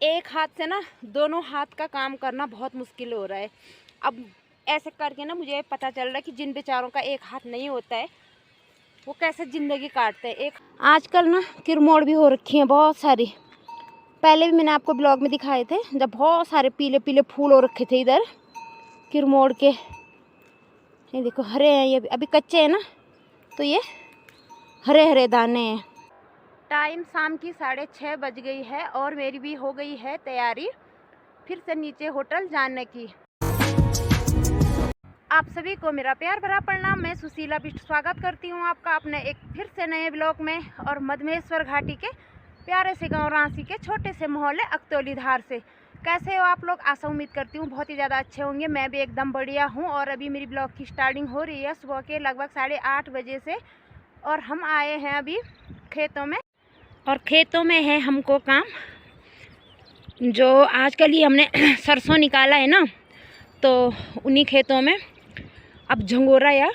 एक हाथ से ना दोनों हाथ का काम करना बहुत मुश्किल हो रहा है। अब ऐसे करके ना मुझे पता चल रहा है कि जिन बेचारों का एक हाथ नहीं होता है वो कैसे ज़िंदगी काटते हैं। एक आजकल ना किरमोड़ भी हो रखी हैं बहुत सारी। पहले भी मैंने आपको ब्लॉग में दिखाए थे जब बहुत सारे पीले पीले फूल हो रखे थे इधर किरमोड़ के। ये देखो हरे हैं, ये अभी कच्चे हैं ना, तो ये हरे हरे दाने हैं। टाइम शाम की 6:30 बज गई है और मेरी भी हो गई है तैयारी फिर से नीचे होटल जाने की। आप सभी को मेरा प्यार भरा प्रणाम। मैं सुशीला बिष्ट स्वागत करती हूँ आपका अपने एक फिर से नए ब्लॉग में। और मधमेश्वर घाटी के प्यारे से गांव रांसी के छोटे से मोहल्ले अकतौली धार से कैसे हो आप लोग। आशा उम्मीद करती हूँ बहुत ही ज़्यादा अच्छे होंगे। मैं भी एकदम बढ़िया हूँ। और अभी मेरी ब्लॉग की स्टार्टिंग हो रही है सुबह के लगभग 8:30 बजे से। और हम आए हैं अभी खेतों में, और खेतों में है हमको काम जो आजकल ही हमने सरसों निकाला है ना, तो उन्हीं खेतों में अब झंगोरा या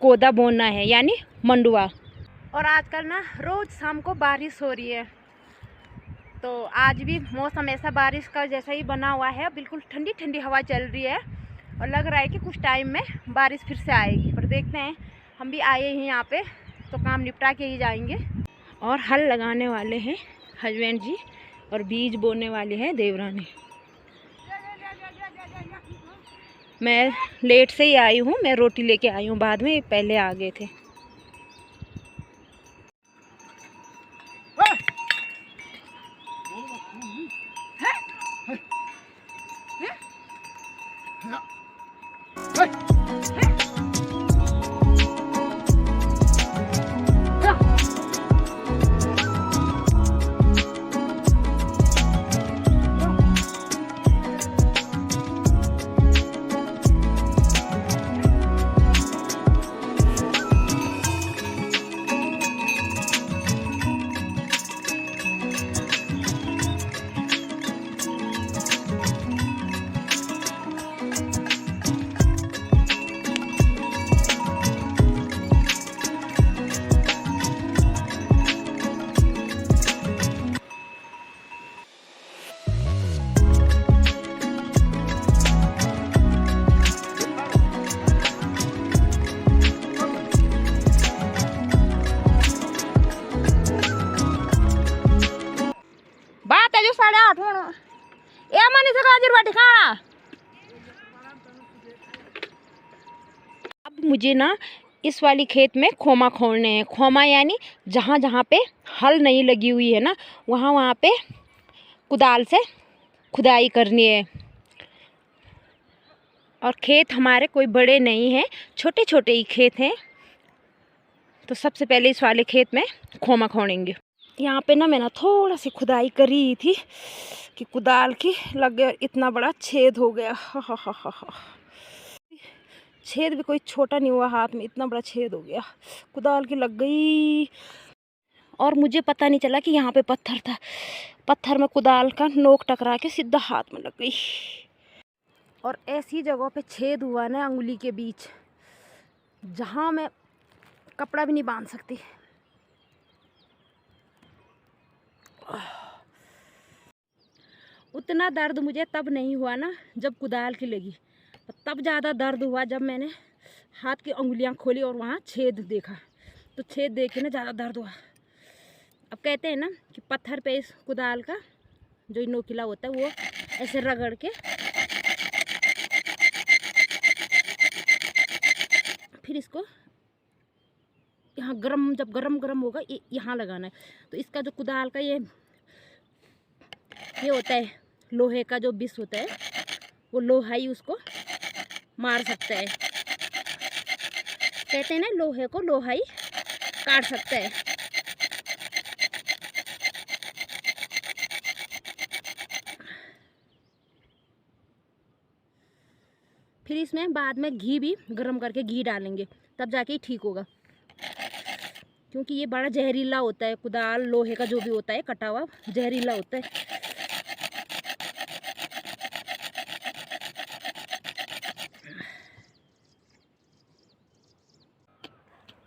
कोदा बोना है यानी मंडुआ। और आजकल ना रोज़ शाम को बारिश हो रही है, तो आज भी मौसम ऐसा बारिश का जैसा ही बना हुआ है। बिल्कुल ठंडी ठंडी हवा चल रही है और लग रहा है कि कुछ टाइम में बारिश फिर से आएगी। पर देखते हैं, हम भी आए हैं यहाँ पे तो काम निपटा के ही जाएंगे। और हल लगाने वाले हैं हस्बैंड जी और बीज बोने वाले हैं देवरानी। मैं लेट से ही आई हूँ, मैं रोटी लेके आई हूँ बाद में, पहले आ गए थे। बात है जो 8:30 होना ए मनी से गाजर बाटी खाना। अब मुझे ना इस वाली खेत में खोमा खोलने हैं। खोमा यानी जहाँ जहाँ पे हल नहीं लगी हुई है ना, वहाँ वहाँ पे कुदाल से खुदाई करनी है। और खेत हमारे कोई बड़े नहीं हैं, छोटे छोटे ही खेत हैं। तो सबसे पहले इस वाले खेत में खोमा खोलेंगे। यहाँ पे ना मैंने थोड़ा सी खुदाई करी थी कि कुदाल की लग गया, इतना बड़ा छेद हो गया। हा। छेद भी कोई छोटा नहीं हुआ, हाथ में इतना बड़ा छेद हो गया, कुदाल की लग गई। और मुझे पता नहीं चला कि यहाँ पे पत्थर था, पत्थर में कुदाल का नोक टकरा के सीधा हाथ में लग गई। और ऐसी जगहों पे छेद हुआ ना अंगुली के बीच, जहाँ मैं कपड़ा भी नहीं बांध सकती। उतना दर्द मुझे तब नहीं हुआ ना जब कुदाल की लगी, तब ज़्यादा दर्द हुआ जब मैंने हाथ की उंगलियां खोली और वहाँ छेद देखा। तो छेद देख के ना ज़्यादा दर्द हुआ। अब कहते हैं ना कि पत्थर पे इस कुदाल का जो नोकीला होता है वो ऐसे रगड़ के फिर इसको यहाँ जब गरम होगा यहाँ लगाना है। तो इसका जो कुदाल का ये होता है, लोहे का जो बिस होता है, वो लोहा ही उसको मार सकता है। कहते हैं ना लोहे को लोहा ही काट सकता है। फिर इसमें बाद में घी भी गरम करके घी डालेंगे, तब जाके ही ठीक होगा। क्योंकि ये बड़ा जहरीला होता है, कुदाल लोहे का जो भी होता है कटा हुआ जहरीला होता है।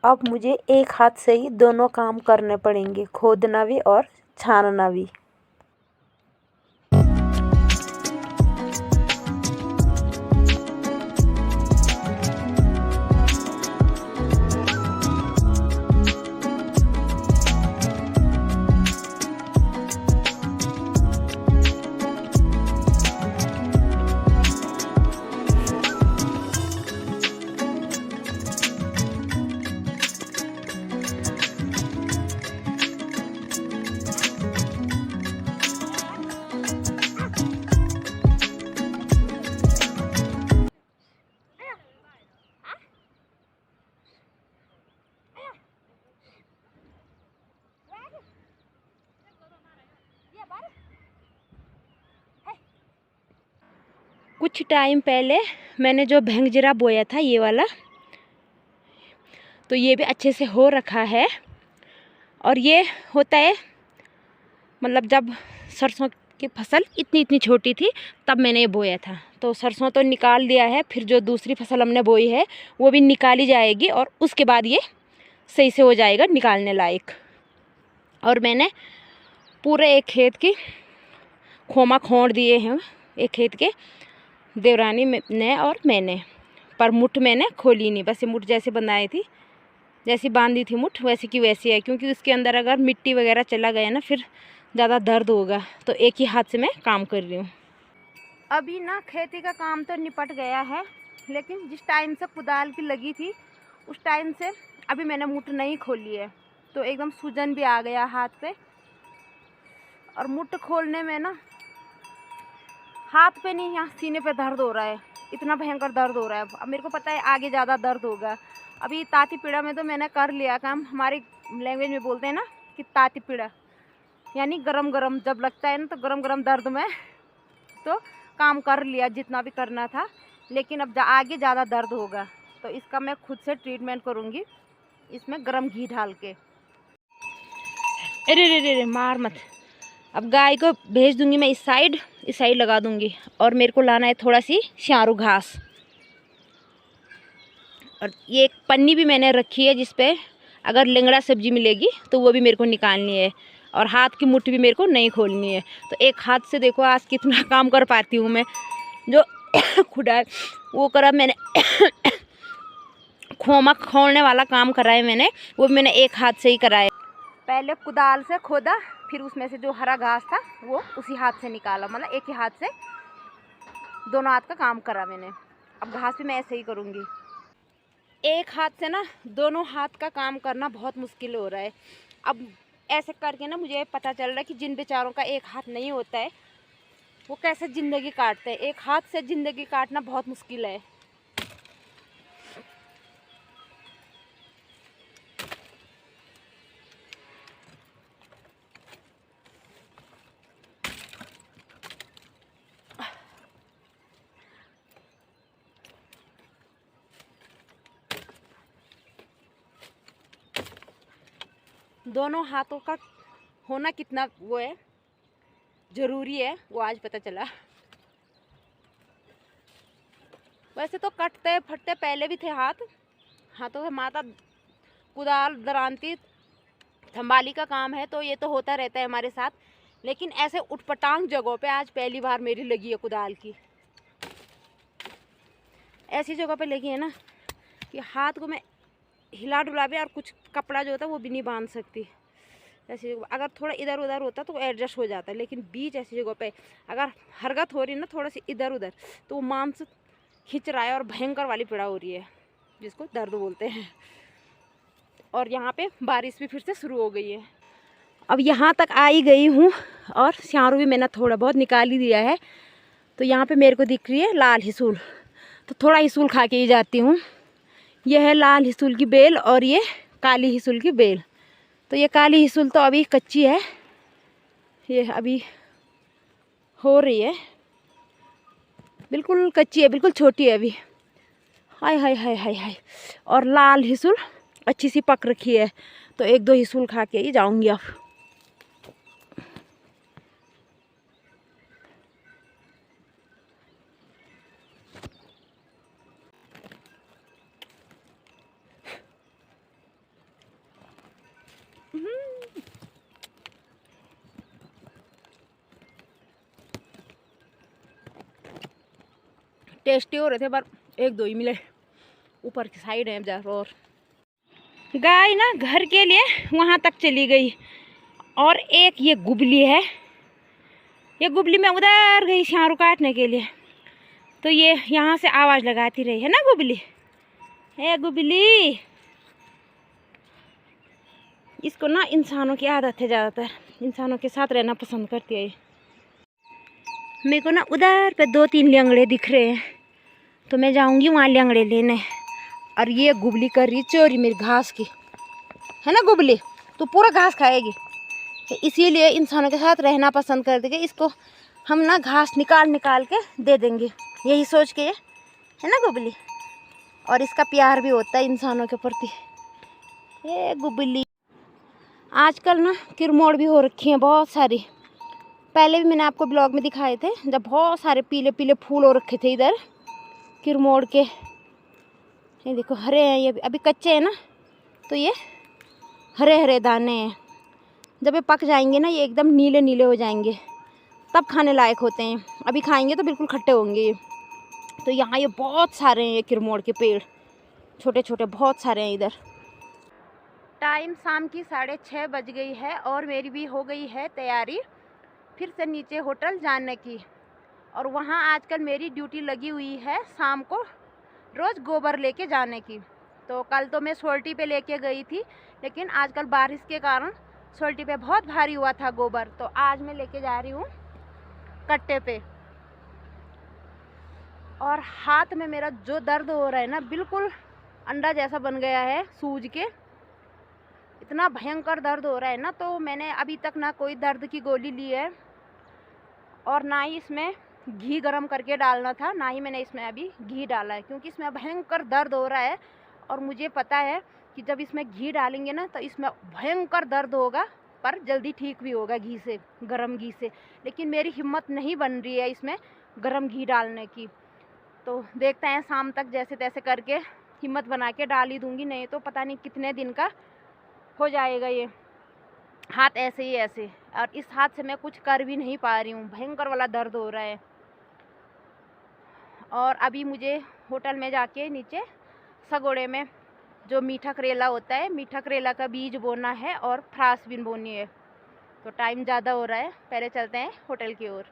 अब मुझे एक हाथ से ही दोनों काम करने पड़ेंगे, खोदना भी और छानना भी। कुछ टाइम पहले मैंने जो भेंगजीरा बोया था ये वाला, तो ये भी अच्छे से हो रखा है। और ये होता है मतलब जब सरसों की फसल इतनी इतनी छोटी थी तब मैंने ये बोया था। तो सरसों तो निकाल दिया है, फिर जो दूसरी फसल हमने बोई है वो भी निकाली जाएगी और उसके बाद ये सही से हो जाएगा निकालने लायक। और मैंने पूरे एक खेत की खोमा खोड़ दिए हैं, एक खेत के देवरानी ने और मैंने, पर मुठ मैंने खोली नहीं, बस ये मुठ जैसे बनाई थी, जैसी बांधी थी मुठ वैसी की वैसी है। क्योंकि उसके अंदर अगर मिट्टी वगैरह चला गया ना फिर ज़्यादा दर्द होगा, तो एक ही हाथ से मैं काम कर रही हूँ। अभी ना खेती का काम तो निपट गया है, लेकिन जिस टाइम से कुदाल की लगी थी उस टाइम से अभी मैंने मुठ नहीं खोली है, तो एकदम सूजन भी आ गया हाथ पे। और मुठ खोलने में ना हाथ पे नहीं, यहाँ सीने पे दर्द हो रहा है, इतना भयंकर दर्द हो रहा है। अब मेरे को पता है आगे ज़्यादा दर्द होगा। अभी ताती पीड़ा में तो मैंने कर लिया काम, हमारी लैंग्वेज में बोलते हैं ना कि ताती पीड़ा, यानी गरम गरम जब लगता है ना तो गरम गरम दर्द में तो काम कर लिया जितना भी करना था। लेकिन अब आगे ज़्यादा दर्द होगा तो इसका मैं खुद से ट्रीटमेंट करूँगी, इसमें गरम घी डाल के। अरे रे रे मार मत। अब गाय को भेज दूँगी मैं इस साइड लगा दूँगी। और मेरे को लाना है थोड़ा सी श्यारू घास, और ये एक पन्नी भी मैंने रखी है जिस पे अगर लेंगड़ा सब्जी मिलेगी तो वो भी मेरे को निकालनी है। और हाथ की मुट्ठी भी मेरे को नहीं खोलनी है। तो एक हाथ से देखो आज कितना काम कर पाती हूँ मैं। जो खुदा वो करा मैंने खोमा खोलने वाला काम करा है मैंने, वो भी मैंने एक हाथ से ही कराया। पहले कुदाल से खोदा, फिर उसमें से जो हरा घास था वो उसी हाथ से निकाला, मतलब एक ही हाथ से दोनों हाथ का काम करा मैंने। अब घास भी मैं ऐसे ही करूँगी। एक हाथ से ना दोनों हाथ का काम करना बहुत मुश्किल हो रहा है। अब ऐसे करके ना मुझे पता चल रहा है कि जिन बेचारों का एक हाथ नहीं होता है वो कैसे ज़िंदगी काटते हैं। एक हाथ से ज़िंदगी काटना बहुत मुश्किल है। दोनों हाथों का होना कितना वो है ज़रूरी है, वो आज पता चला। वैसे तो कटते फटते पहले भी थे हाथों से माता कुदाल दरांती थंबाली का काम है, तो ये तो होता रहता है हमारे साथ। लेकिन ऐसे उटपटांग जगहों पे आज पहली बार मेरी लगी है कुदाल की। ऐसी जगह पे लगी है ना कि हाथ को मैं हिला डुला भी और कुछ कपड़ा जो होता है वो भी नहीं बांध सकती। ऐसी जगह अगर थोड़ा इधर उधर होता तो एडजस्ट हो जाता है, लेकिन बीच ऐसी जगह पे अगर हरकत हो रही है ना थोड़ा सी इधर उधर तो वो मांस खिंच रहा है और भयंकर वाली पीड़ा हो रही है जिसको दर्द बोलते हैं। और यहाँ पे बारिश भी फिर से शुरू हो गई है। अब यहाँ तक आ ही गई हूँ और श्यारू भी मैंने थोड़ा बहुत निकाल ही दिया है। तो यहाँ पे मेरे को दिख रही है लाल हिसूल, तो थोड़ा हिसूल खा के ही जाती हूँ। यह है लाल हिसूल की बेल और ये काली हिसूल की बेल। तो ये काली हिसूल तो अभी कच्ची है, ये अभी हो रही है, बिल्कुल कच्ची है, बिल्कुल छोटी है अभी। हाय हाय हाय हाय हाय। और लाल हिसूल अच्छी सी पक रखी है, तो एक दो हिसूल खा के ही जाऊंगी अब। टेस्टी हो रहे थे पर एक दो ही मिले, ऊपर की साइड है जा। और गाय ना घर के लिए वहाँ तक चली गई, और एक ये गुबली है, ये गुबली में उधर गई श्यारू काटने के लिए, तो ये यहाँ से आवाज़ लगाती रही है ना गुबली। है गुबली, इसको ना इंसानों की आदत है, ज़्यादातर इंसानों के साथ रहना पसंद करती है। मेरे को ना उधर पे दो तीन लंगड़े दिख रहे हैं, तो मैं जाऊंगी वहाँ लंगड़े लेने। और ये गुबली कर रही चोरी मेरी घास की, है ना गुबली, तो पूरा घास खाएगी। इसीलिए इंसानों के साथ रहना पसंद करती है। इसको हम ना घास निकाल निकाल के दे देंगे। यही सोच के है ना गुबली। और इसका प्यार भी होता है इंसानों के प्रति। ये गुबली आजकल ना किरमोड़ भी हो रखी हैं बहुत सारी। पहले भी मैंने आपको ब्लॉग में दिखाए थे जब बहुत सारे पीले पीले फूल हो रखे थे इधर किरमोड़ के। ये देखो हरे हैं, ये अभी कच्चे हैं ना, तो ये हरे हरे दाने हैं। जब ये पक जाएंगे ना ये एकदम नीले नीले हो जाएंगे, तब खाने लायक होते हैं। अभी खाएंगे तो बिल्कुल खट्टे होंगे ये। तो यहाँ ये बहुत सारे हैं ये किरमोड़ के पेड़, छोटे छोटे बहुत सारे हैं इधर। टाइम शाम की 6:30 बज गई है और मेरी भी हो गई है तैयारी फिर से नीचे होटल जाने की। और वहाँ आजकल मेरी ड्यूटी लगी हुई है शाम को रोज़ गोबर लेके जाने की। तो कल तो मैं सोल्टी पे लेके गई थी, लेकिन आजकल बारिश के कारण सोल्टी पे बहुत भारी हुआ था गोबर, तो आज मैं लेके जा रही हूँ कट्टे पे। और हाथ में मेरा जो दर्द हो रहा है ना, बिल्कुल अंडा जैसा बन गया है सूज के, इतना भयंकर दर्द हो रहा है ना। तो मैंने अभी तक ना कोई दर्द की गोली ली है और ना ही इसमें घी गरम करके डालना था, ना ही मैंने इसमें अभी घी डाला है, क्योंकि इसमें भयंकर दर्द हो रहा है। और मुझे पता है कि जब इसमें घी डालेंगे ना तो इसमें भयंकर दर्द होगा, पर जल्दी ठीक भी होगा घी से, गरम घी से। लेकिन मेरी हिम्मत नहीं बन रही है इसमें गरम घी डालने की। तो देखते हैं शाम तक जैसे तैसे करके हिम्मत बना के डाल ही दूँगी, नहीं तो पता नहीं कितने दिन का हो जाएगा ये हाथ ऐसे ही ऐसे। और इस हाथ से मैं कुछ कर भी नहीं पा रही हूँ, भयंकर वाला दर्द हो रहा है। और अभी मुझे होटल में जाके नीचे सगोड़े में जो मीठा करेला होता है, मीठा करेला का बीज बोना है और फ्रास बीन बोनी है। तो टाइम ज़्यादा हो रहा है, पहले चलते हैं होटल की ओर।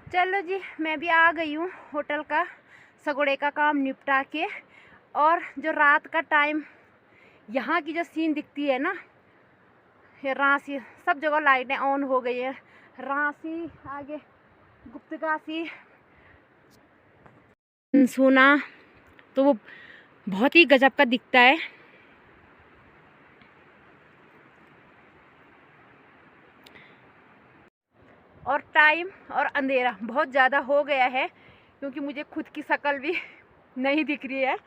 चलो जी, मैं भी आ गई हूँ होटल का सगोड़े का काम निपटा के। और जो रात का टाइम यहाँ की जो सीन दिखती है ना, ये रांसी सब जगह लाइटें ऑन हो गई है। रांसी आगे गुप्तकाशी सोना, तो वो बहुत ही गजब का दिखता है। और टाइम और अंधेरा बहुत ज़्यादा हो गया है, क्योंकि मुझे खुद की शक्ल भी नहीं दिख रही है,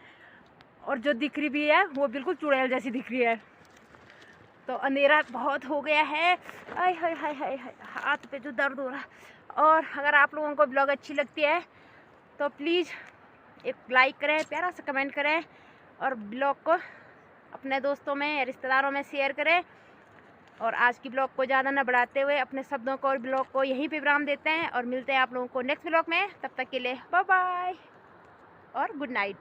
और जो दिख रही भी है वो बिल्कुल चुड़ैल जैसी दिख रही है। तो अंधेरा बहुत हो गया है। आय हाय हाय हाय हाय, हाथ पे जो दर्द हो रहा है। और अगर आप लोगों को ब्लॉग अच्छी लगती है तो प्लीज़ एक लाइक करें, प्यारा सा कमेंट करें, और ब्लॉग को अपने दोस्तों में, रिश्तेदारों में शेयर करें। और आज की ब्लॉग को ज़्यादा न बढ़ाते हुए अपने शब्दों को और ब्लॉग को यहीं पे विराम देते हैं, और मिलते हैं आप लोगों को नेक्स्ट ब्लॉग में। तब तक के लिए बाय बाय और गुड नाइट।